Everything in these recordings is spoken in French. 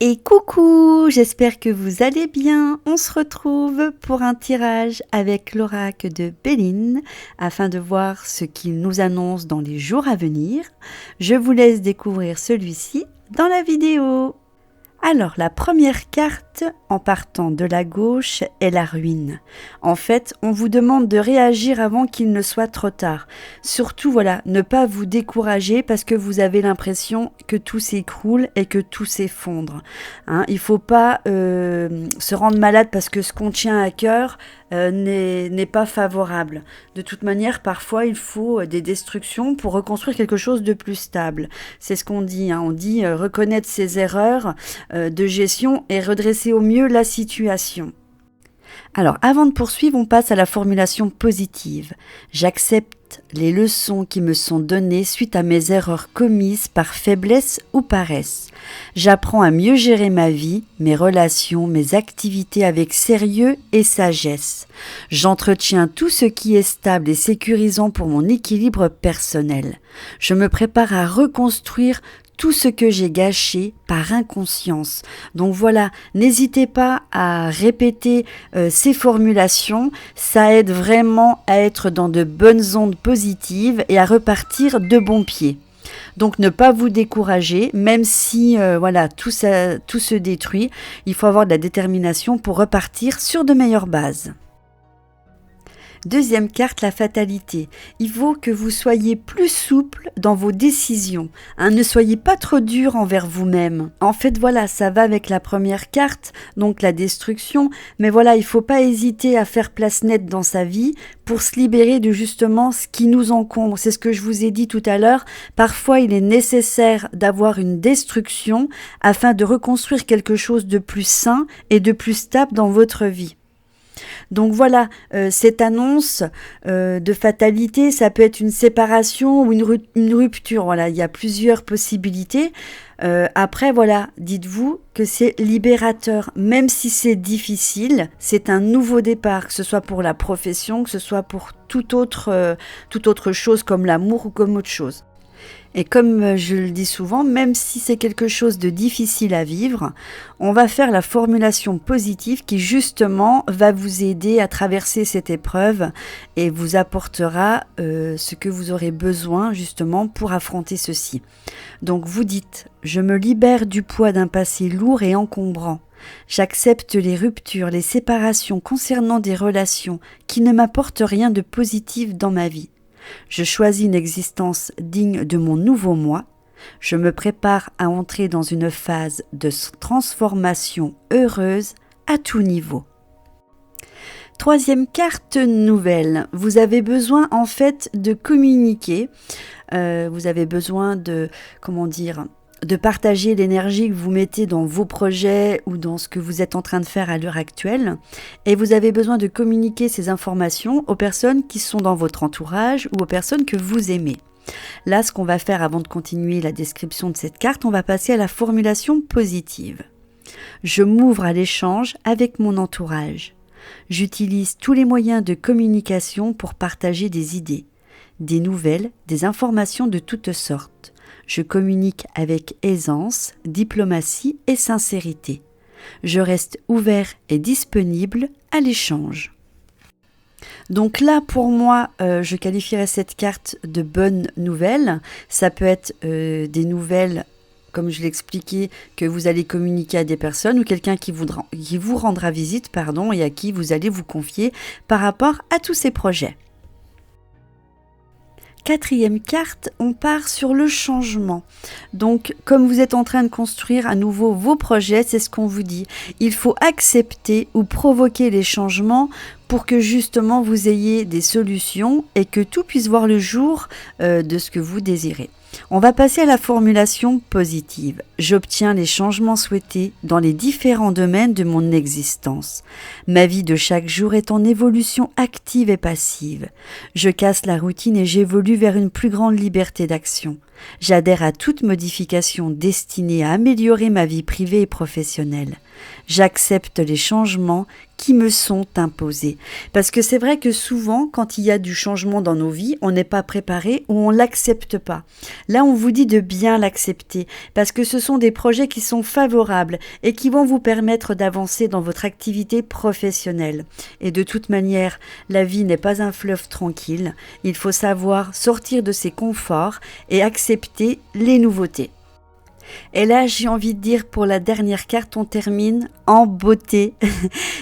Et coucou, j'espère que vous allez bien. On se retrouve pour un tirage avec l'oracle de Béline afin de voir ce qu'il nous annonce dans les jours à venir. Je vous laisse découvrir celui-ci dans la vidéo. Alors, la première carte, en partant de la gauche, est la ruine. En fait, on vous demande de réagir avant qu'il ne soit trop tard. Surtout, voilà, ne pas vous décourager parce que vous avez l'impression que tout s'écroule et que tout s'effondre. Il ne faut pas se rendre malade parce que ce qu'on tient à cœur n'est pas favorable. De toute manière, parfois, il faut des destructions pour reconstruire quelque chose de plus stable. C'est ce qu'on dit. On dit reconnaître ses erreurs de gestion et redresser au mieux la situation. Alors, avant de poursuivre, on passe à la formulation positive. J'accepte les leçons qui me sont données suite à mes erreurs commises par faiblesse ou paresse. J'apprends à mieux gérer ma vie, mes relations, mes activités avec sérieux et sagesse. J'entretiens tout ce qui est stable et sécurisant pour mon équilibre personnel. Je me prépare à reconstruire tout ce que j'ai gâché par inconscience. Donc voilà, n'hésitez pas à répéter ces formulations, ça aide vraiment à être dans de bonnes ondes positives et à repartir de bon pied. Donc ne pas vous décourager, même si tout se détruit, il faut avoir de la détermination pour repartir sur de meilleures bases. Deuxième carte, la fatalité. Il faut que vous soyez plus souple dans vos décisions. Ne soyez pas trop dur envers vous-même. En fait, voilà, ça va avec la première carte, donc la destruction. Mais voilà, il ne faut pas hésiter à faire place nette dans sa vie pour se libérer de justement ce qui nous encombre. C'est ce que je vous ai dit tout à l'heure. Parfois, il est nécessaire d'avoir une destruction afin de reconstruire quelque chose de plus sain et de plus stable dans votre vie. Donc voilà, cette annonce de fatalité, ça peut être une séparation ou une rupture. Voilà, il y a plusieurs possibilités. Après, voilà, dites-vous que c'est libérateur. Même si c'est difficile, c'est un nouveau départ, que ce soit pour la profession, que ce soit pour toute autre chose comme l'amour ou comme autre chose. Et comme je le dis souvent, même si c'est quelque chose de difficile à vivre, on va faire la formulation positive qui justement va vous aider à traverser cette épreuve et vous apportera ce que vous aurez besoin justement pour affronter ceci. Donc vous dites « Je me libère du poids d'un passé lourd et encombrant. J'accepte les ruptures, les séparations concernant des relations qui ne m'apportent rien de positif dans ma vie. Je choisis une existence digne de mon nouveau moi. Je me prépare à entrer dans une phase de transformation heureuse à tout niveau. » Troisième carte nouvelle. Vous avez besoin en fait de communiquer. Vous avez besoin de partager l'énergie que vous mettez dans vos projets ou dans ce que vous êtes en train de faire à l'heure actuelle. Et vous avez besoin de communiquer ces informations aux personnes qui sont dans votre entourage ou aux personnes que vous aimez. Là, ce qu'on va faire avant de continuer la description de cette carte, on va passer à la formulation positive. Je m'ouvre à l'échange avec mon entourage. J'utilise tous les moyens de communication pour partager des idées, des nouvelles, des informations de toutes sortes. Je communique avec aisance, diplomatie et sincérité. Je reste ouvert et disponible à l'échange. Donc là, pour moi, je qualifierais cette carte de bonne nouvelle. Ça peut être des nouvelles, comme je l'expliquais, que vous allez communiquer à des personnes ou quelqu'un qui vous rendra visite, et à qui vous allez vous confier par rapport à tous ces projets. Quatrième carte, on part sur le changement. Donc, comme vous êtes en train de construire à nouveau vos projets, c'est ce qu'on vous dit. Il faut accepter ou provoquer les changements pour que justement vous ayez des solutions et que tout puisse voir le jour de ce que vous désirez. On va passer à la formulation positive. J'obtiens les changements souhaités dans les différents domaines de mon existence. Ma vie de chaque jour est en évolution active et passive. Je casse la routine et j'évolue vers une plus grande liberté d'action. J'adhère à toute modification destinée à améliorer ma vie privée et professionnelle. J'accepte les changements qui me sont imposées. Parce que c'est vrai que souvent, quand il y a du changement dans nos vies, on n'est pas préparé ou on l'accepte pas. Là, on vous dit de bien l'accepter parce que ce sont des projets qui sont favorables et qui vont vous permettre d'avancer dans votre activité professionnelle. Et de toute manière, la vie n'est pas un fleuve tranquille. Il faut savoir sortir de ses conforts et accepter les nouveautés. Et là, j'ai envie de dire, pour la dernière carte, on termine en beauté.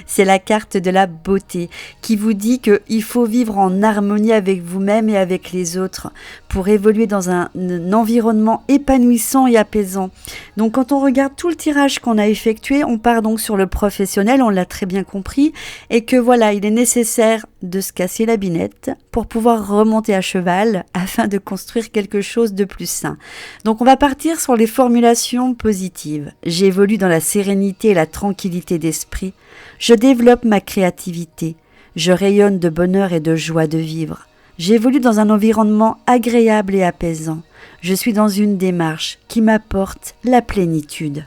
C'est la carte de la beauté qui vous dit qu'il faut vivre en harmonie avec vous-même et avec les autres pour évoluer dans un environnement épanouissant et apaisant. Donc, quand on regarde tout le tirage qu'on a effectué, on part donc sur le professionnel, on l'a très bien compris, et que voilà, il est nécessaire de se casser la binette pour pouvoir remonter à cheval afin de construire quelque chose de plus sain. Donc, on va partir sur les formulations positives. J'évolue dans la sérénité et la tranquillité d'esprit. Je développe ma créativité. Je rayonne de bonheur et de joie de vivre. J'évolue dans un environnement agréable et apaisant. Je suis dans une démarche qui m'apporte la plénitude.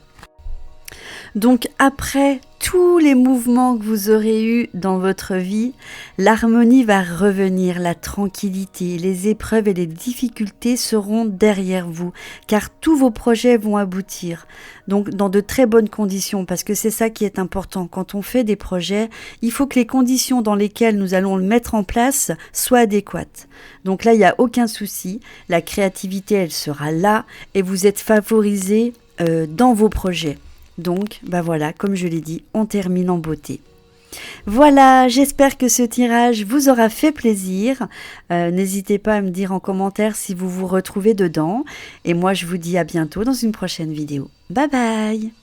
Donc après tous les mouvements que vous aurez eus dans votre vie, l'harmonie va revenir, la tranquillité, les épreuves et les difficultés seront derrière vous, car tous vos projets vont aboutir. Donc dans de très bonnes conditions, parce que c'est ça qui est important. Quand on fait des projets, il faut que les conditions dans lesquelles nous allons le mettre en place soient adéquates. Donc là, il n'y a aucun souci, la créativité, elle sera là et vous êtes favorisé dans vos projets. Donc, voilà, comme je l'ai dit, on termine en beauté. Voilà, j'espère que ce tirage vous aura fait plaisir. N'hésitez pas à me dire en commentaire si vous vous retrouvez dedans. Et moi, je vous dis à bientôt dans une prochaine vidéo. Bye bye!